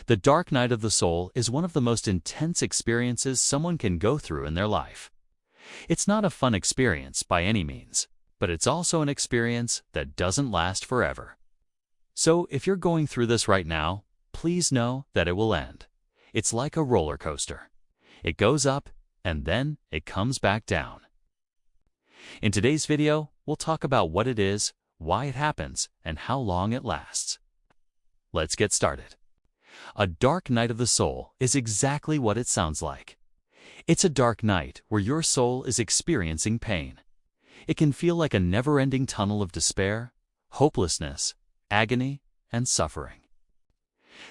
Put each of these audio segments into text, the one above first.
The dark night of the soul is one of the most intense experiences someone can go through in their life. It's not a fun experience by any means, but it's also an experience that doesn't last forever. So if you're going through this right now, please know that it will end. It's like a roller coaster. It goes up and then it comes back down. In today's video, we'll talk about what it is, why it happens, and how long it lasts. Let's get started. A dark night of the soul is exactly what it sounds like. It's a dark night where your soul is experiencing pain. It can feel like a never-ending tunnel of despair, hopelessness, agony, and suffering.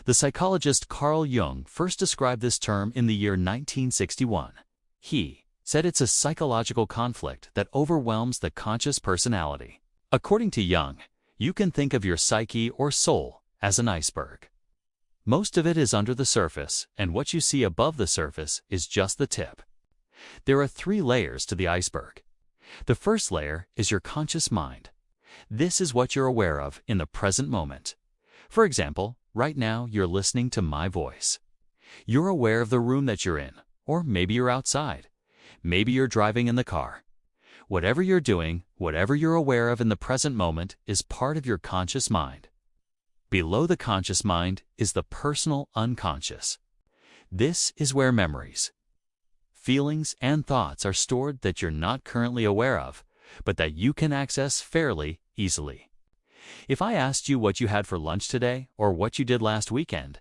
The psychologist Carl Jung first described this term in the year 1961. He said it's a psychological conflict that overwhelms the conscious personality. According to Jung, you can think of your psyche or soul as an iceberg. Most of it is under the surface, and what you see above the surface is just the tip. There are 3 layers to the iceberg. The first layer is your conscious mind. This is what you're aware of in the present moment. For example, right now you're listening to my voice. You're aware of the room that you're in, or maybe you're outside. Maybe you're driving in the car. Whatever you're doing, whatever you're aware of in the present moment is part of your conscious mind. Below the conscious mind is the personal unconscious. This is where memories, feelings, and thoughts are stored that you're not currently aware of, but that you can access fairly easily. If I asked you what you had for lunch today or what you did last weekend,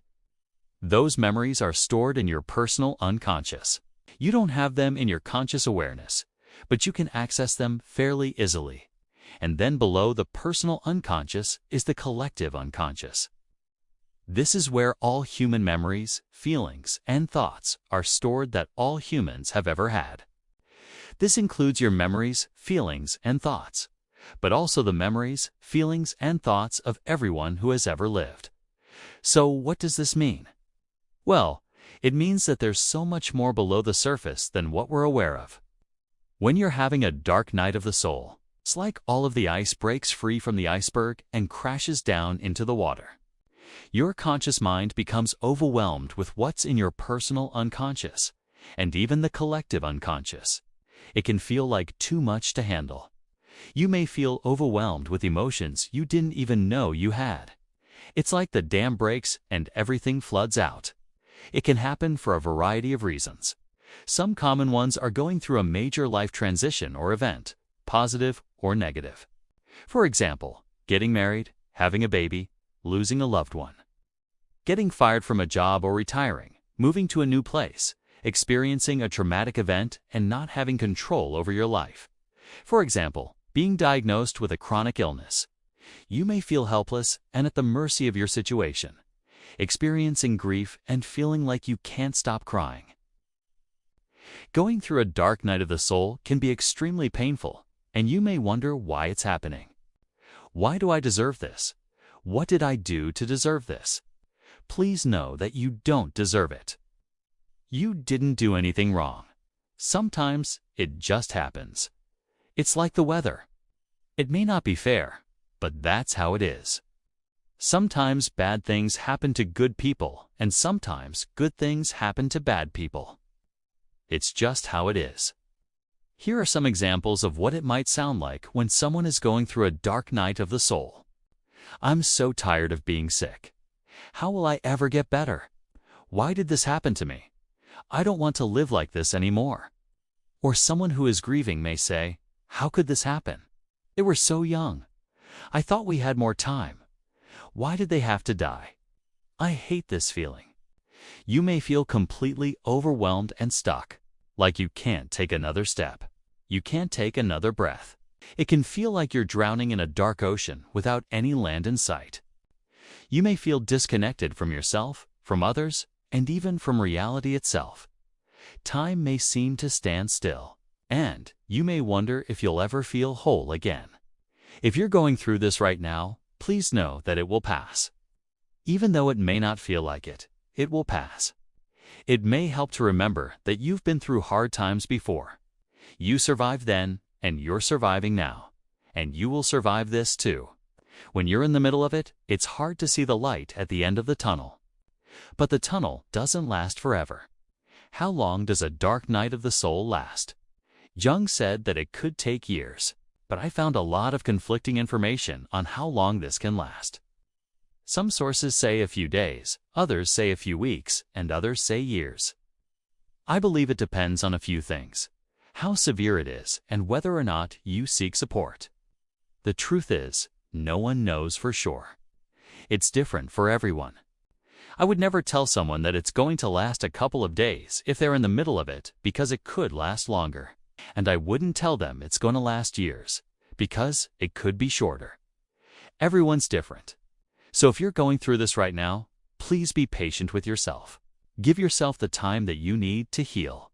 those memories are stored in your personal unconscious. You don't have them in your conscious awareness, but you can access them fairly easily. And then below the personal unconscious is the collective unconscious. This is where all human memories, feelings, and thoughts are stored that all humans have ever had. This includes your memories, feelings, and thoughts, but also the memories, feelings, and thoughts of everyone who has ever lived. So what does this mean? Well, it means that there's so much more below the surface than what we're aware of. When you're having a dark night of the soul, it's like all of the ice breaks free from the iceberg and crashes down into the water. Your conscious mind becomes overwhelmed with what's in your personal unconscious, and even the collective unconscious. It can feel like too much to handle. You may feel overwhelmed with emotions you didn't even know you had. It's like the dam breaks and everything floods out. It can happen for a variety of reasons. Some common ones are going through a major life transition or event, positive or negative. For example, getting married, having a baby, losing a loved one. Getting fired from a job or retiring, moving to a new place, experiencing a traumatic event and not having control over your life. For example, being diagnosed with a chronic illness. You may feel helpless and at the mercy of your situation, experiencing grief and feeling like you can't stop crying. Going through a dark night of the soul can be extremely painful, and you may wonder why it's happening. Why do I deserve this? What did I do to deserve this? Please know that you don't deserve it. You didn't do anything wrong. Sometimes it just happens. It's like the weather. It may not be fair, but that's how it is. Sometimes bad things happen to good people, and sometimes good things happen to bad people. It's just how it is. Here are some examples of what it might sound like when someone is going through a dark night of the soul. I'm so tired of being sick. How will I ever get better? Why did this happen to me? I don't want to live like this anymore. Or someone who is grieving may say, how could this happen? They were so young. I thought we had more time. Why did they have to die? I hate this feeling. You may feel completely overwhelmed and stuck, like you can't take another step. You can't take another breath. It can feel like you're drowning in a dark ocean without any land in sight. You may feel disconnected from yourself, from others, and even from reality itself. Time may seem to stand still, and you may wonder if you'll ever feel whole again. If you're going through this right now, please know that it will pass. Even though it may not feel like it, it will pass. It may help to remember that you've been through hard times before. You survived then, and you're surviving now. And you will survive this too. When you're in the middle of it, it's hard to see the light at the end of the tunnel. But the tunnel doesn't last forever. How long does a dark night of the soul last? Jung said that it could take years, but I found a lot of conflicting information on how long this can last. Some sources say a few days, others say a few weeks, and others say years. I believe it depends on a few things: how severe it is and whether or not you seek support. The truth is, no one knows for sure. It's different for everyone. I would never tell someone that it's going to last a couple of days if they're in the middle of it, because it could last longer. And I wouldn't tell them it's going to last years, because it could be shorter. Everyone's different. So if you're going through this right now, please be patient with yourself. Give yourself the time that you need to heal.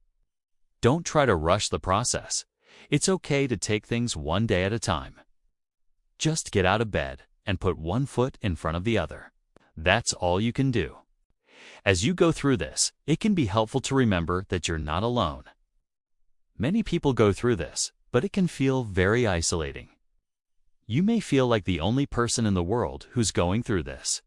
Don't try to rush the process. It's okay to take things one day at a time. Just get out of bed and put one foot in front of the other. That's all you can do. As you go through this, it can be helpful to remember that you're not alone. Many people go through this, but it can feel very isolating. You may feel like the only person in the world who's going through this.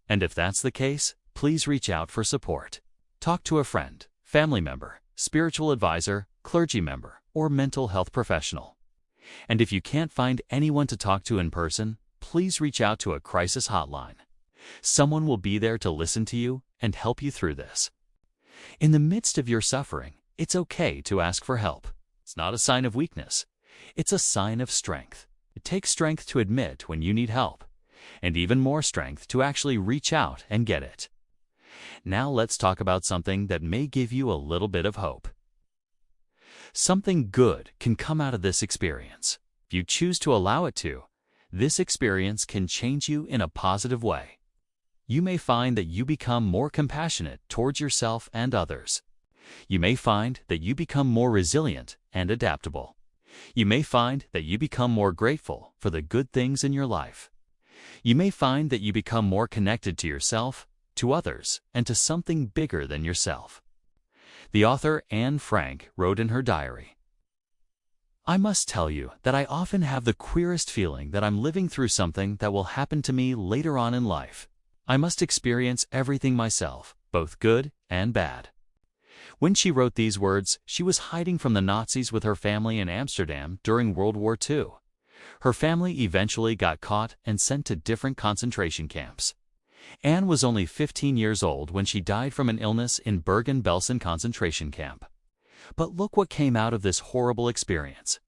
And if that's the case, please reach out for support. Talk to a friend, family member, spiritual advisor, clergy member, or mental health professional. And if you can't find anyone to talk to in person, please reach out to a crisis hotline. Someone will be there to listen to you and help you through this. In the midst of your suffering, it's okay to ask for help. It's not a sign of weakness. It's a sign of strength. It takes strength to admit when you need help, and even more strength to actually reach out and get it. Now let's talk about something that may give you a little bit of hope. Something good can come out of this experience. If you choose to allow it to, this experience can change you in a positive way. You may find that you become more compassionate towards yourself and others. You may find that you become more resilient and adaptable. You may find that you become more grateful for the good things in your life. You may find that you become more connected to yourself, to others, and to something bigger than yourself. The author Anne Frank wrote in her diary, "I must tell you that I often have the queerest feeling that I'm living through something that will happen to me later on in life. I must experience everything myself, both good and bad." When she wrote these words, she was hiding from the Nazis with her family in Amsterdam during World War II. Her family eventually got caught and sent to different concentration camps. Anne was only 15 years old when she died from an illness in Bergen-Belsen concentration camp. But look what came out of this horrible experience.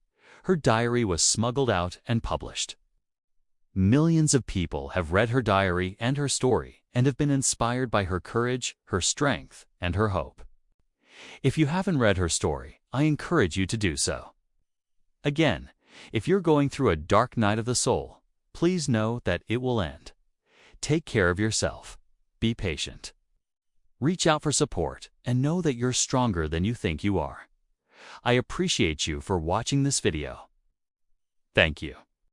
Her diary was smuggled out and published. Millions of people have read her diary and her story and have been inspired by her courage, her strength, and her hope. If you haven't read her story, I encourage you to do so. Again, if you're going through a dark night of the soul, please know that it will end. Take care of yourself. Be patient. Reach out for support and know that you're stronger than you think you are. I appreciate you for watching this video. Thank you.